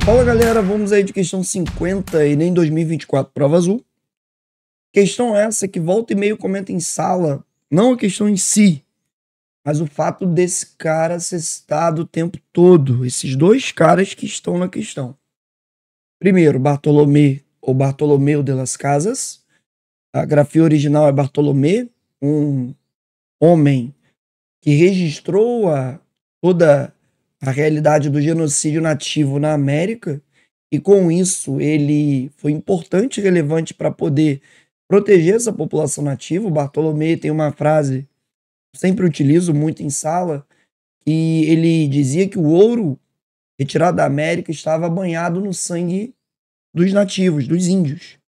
Fala galera, vamos aí de questão 50 e nem 2024 prova azul. Questão essa que volta e meio comenta em sala, não a questão em si, mas o fato desse cara ser citado o tempo todo, esses dois caras que estão na questão. Primeiro, Bartolomé ou Bartolomeu de las Casas, a grafia original é Bartolomé, um homem que registrou toda a realidade do genocídio nativo na América, e com isso ele foi importante e relevante para poder proteger essa população nativa. O Bartolomé tem uma frase que eu sempre utilizo muito em sala, que ele dizia que o ouro retirado da América estava banhado no sangue dos nativos, dos índios.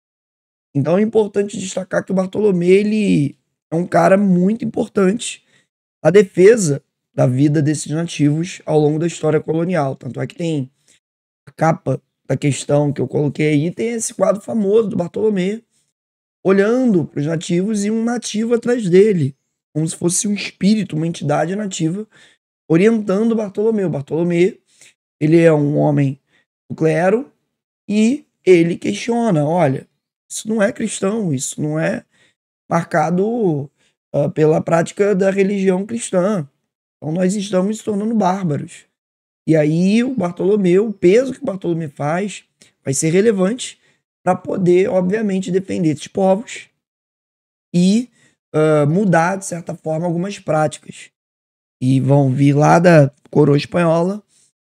Então é importante destacar que o Bartolomé ele é um cara muito importante na defesa da vida desses nativos ao longo da história colonial. Tanto é que tem a capa da questão que eu coloquei aí, tem esse quadro famoso do Bartolomé olhando para os nativos e um nativo atrás dele, como se fosse um espírito, uma entidade nativa orientando o Bartolomé. O Bartolomé, ele é um homem do clero e ele questiona, olha, isso não é cristão, isso não é marcado pela prática da religião cristã. Então nós estamos se tornando bárbaros. E aí o Bartolomeu, o peso que o Bartolomeu faz, vai ser relevante para poder, obviamente, defender esses povos e mudar, de certa forma, algumas práticas. E vão vir lá da coroa espanhola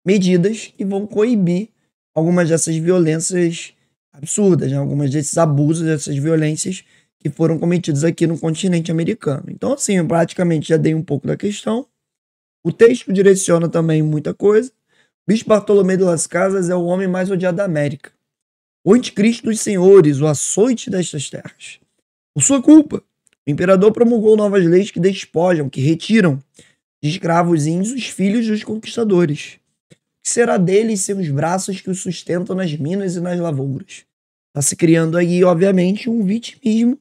medidas que vão coibir algumas dessas violências absurdas, né? Algumas desses abusos, dessas violências que foram cometidos aqui no continente americano. Então, assim, eu praticamente já dei um pouco da questão. O texto direciona também muita coisa. Bispo Bartolomé de las Casas é o homem mais odiado da América. O anticristo dos senhores, o açoite destas terras. Por sua culpa, o imperador promulgou novas leis que despojam, que retiram de escravos índios os filhos dos conquistadores. O que será deles sem os braços que os sustentam nas minas e nas lavouras? Está se criando aí, obviamente, um vitimismo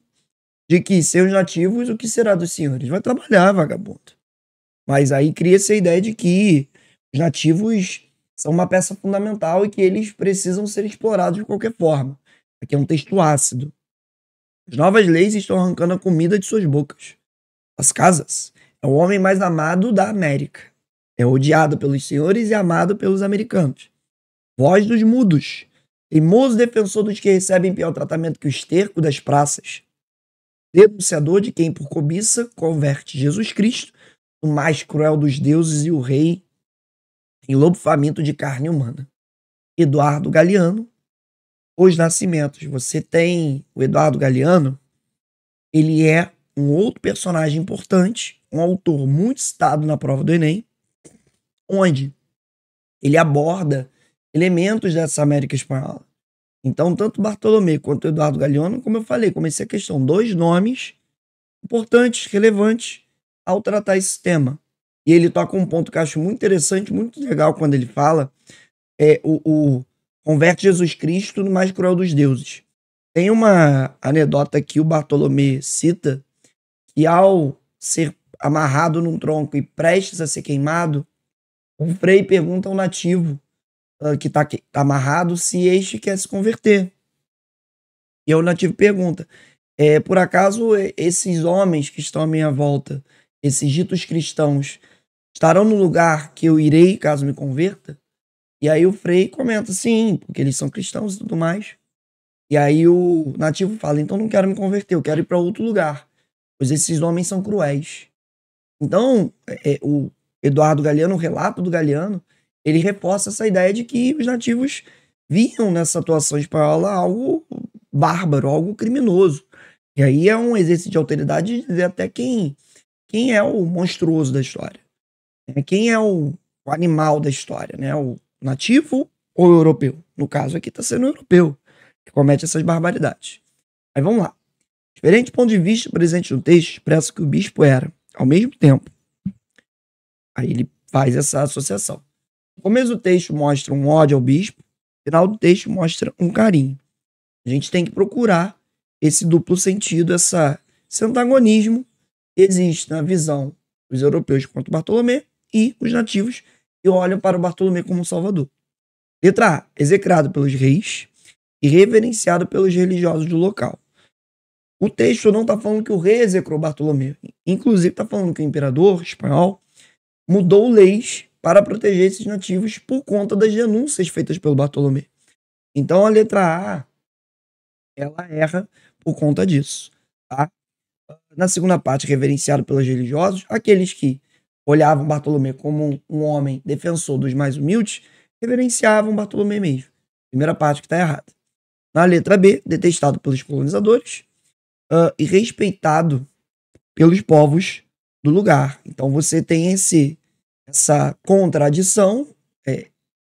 de que sem os nativos, o que será dos senhores? Vai trabalhar, vagabundo. Mas aí cria-se a ideia de que os nativos são uma peça fundamental e que eles precisam ser explorados de qualquer forma. Aqui é um texto ácido. As novas leis estão arrancando a comida de suas bocas. As Casas é o homem mais amado da América. É odiado pelos senhores e amado pelos americanos. Voz dos mudos. Teimoso defensor dos que recebem pior tratamento que o esterco das praças. Denunciador de quem, por cobiça, converte Jesus Cristo, o mais cruel dos deuses e o rei, em lobo faminto de carne humana. Eduardo Galeano. Os nascimentos. Você tem o Eduardo Galeano, ele é um outro personagem importante, um autor muito citado na prova do Enem, onde ele aborda elementos dessa América Espanhola. Então, tanto Bartolomé quanto Eduardo Galeano, como eu falei, comecei a questão, dois nomes importantes, relevantes, ao tratar esse tema. E ele toca um ponto que eu acho muito interessante, muito legal quando ele fala, o converte Jesus Cristo no mais cruel dos deuses. Tem uma anedota que o Bartolomé cita, que ao ser amarrado num tronco e prestes a ser queimado, um frei pergunta ao nativo que está amarrado se este quer se converter. E o nativo pergunta, por acaso esses homens que estão à minha volta, esses ditos cristãos, estarão no lugar que eu irei caso me converta? E aí o frei comenta, sim, porque eles são cristãos e tudo mais. E aí o nativo fala, então não quero me converter, eu quero ir para outro lugar, pois esses homens são cruéis. Então, o Eduardo Galeano, o relato do Galeano, ele reforça essa ideia de que os nativos viam nessa atuação espanhola algo bárbaro, algo criminoso. E aí é um exercício de alteridade de dizer até quem é o monstruoso da história. Quem é o animal da história, né? O nativo ou o europeu? No caso aqui está sendo o europeu que comete essas barbaridades. Aí vamos lá. Diferente ponto de vista presente no texto expressa que o bispo era, ao mesmo tempo. Aí ele faz essa associação. No começo do texto mostra um ódio ao bispo, no final do texto mostra um carinho. A gente tem que procurar esse duplo sentido, esse antagonismo que existe na visão dos europeus quanto Bartolomé e os nativos que olham para o Bartolomé como um salvador. Letra A, execrado pelos reis e reverenciado pelos religiosos do local. O texto não está falando que o rei execrou Bartolomeu. Inclusive está falando que o imperador espanhol mudou leis para proteger esses nativos por conta das denúncias feitas pelo Bartolomeu. Então a letra A, ela erra por conta disso, tá? Na segunda parte, reverenciado pelos religiosos, aqueles que olhavam Bartolomeu como um homem defensor dos mais humildes, reverenciavam Bartolomeu mesmo. Primeira parte que está errada. Na letra B, detestado pelos colonizadores e respeitado pelos povos do lugar. Então você tem essa contradição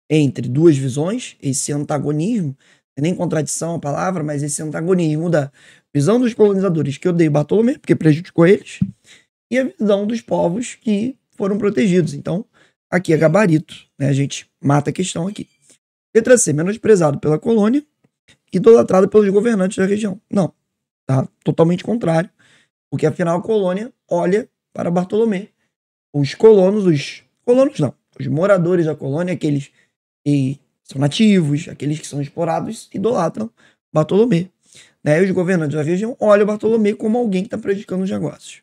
entre duas visões, esse antagonismo, não é nem contradição a palavra, mas esse antagonismo da visão dos colonizadores que odeiam Bartolomeu, porque prejudicou eles, e a visão dos povos que foram protegidos. Então, aqui é gabarito, né? A gente mata a questão aqui. Letra C, menosprezado pela colônia, idolatrado pelos governantes da região. Não, tá totalmente contrário, porque afinal a colônia olha para Bartolomeu. Os moradores da colônia, aqueles que são nativos, aqueles que são explorados, idolatram Bartolomeu. Né? E os governantes da região olham Bartolomeu como alguém que está prejudicando os negócios.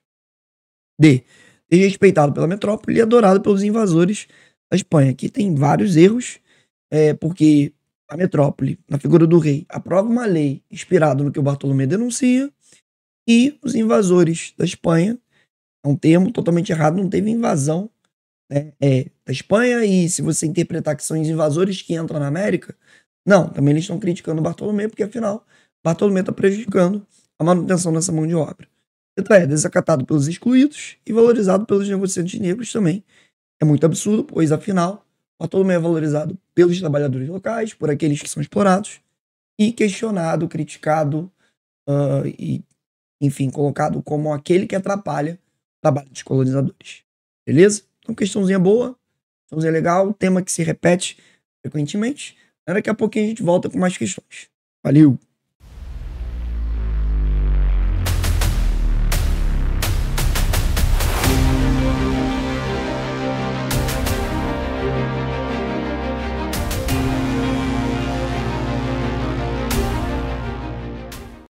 D. Desrespeitado pela metrópole e adorado pelos invasores da Espanha. Aqui tem vários erros, porque a metrópole, na figura do rei, aprova uma lei inspirada no que o Bartolomeu denuncia, e os invasores da Espanha, é um termo totalmente errado, não teve invasão da Espanha, e se você interpretar que são os invasores que entram na América, não, também eles estão criticando o Bartolomeu, porque afinal, Bartolomeu está prejudicando a manutenção dessa mão de obra. Letra E, desacatado pelos excluídos e valorizado pelos negociantes negros também. É muito absurdo, pois afinal, Bartolomeu é valorizado pelos trabalhadores locais, por aqueles que são explorados, e questionado, criticado, e, enfim, colocado como aquele que atrapalha o trabalho dos colonizadores. Beleza? Então, questãozinha boa, questãozinha legal, tema que se repete frequentemente. Daqui a pouquinho a gente volta com mais questões. Valeu!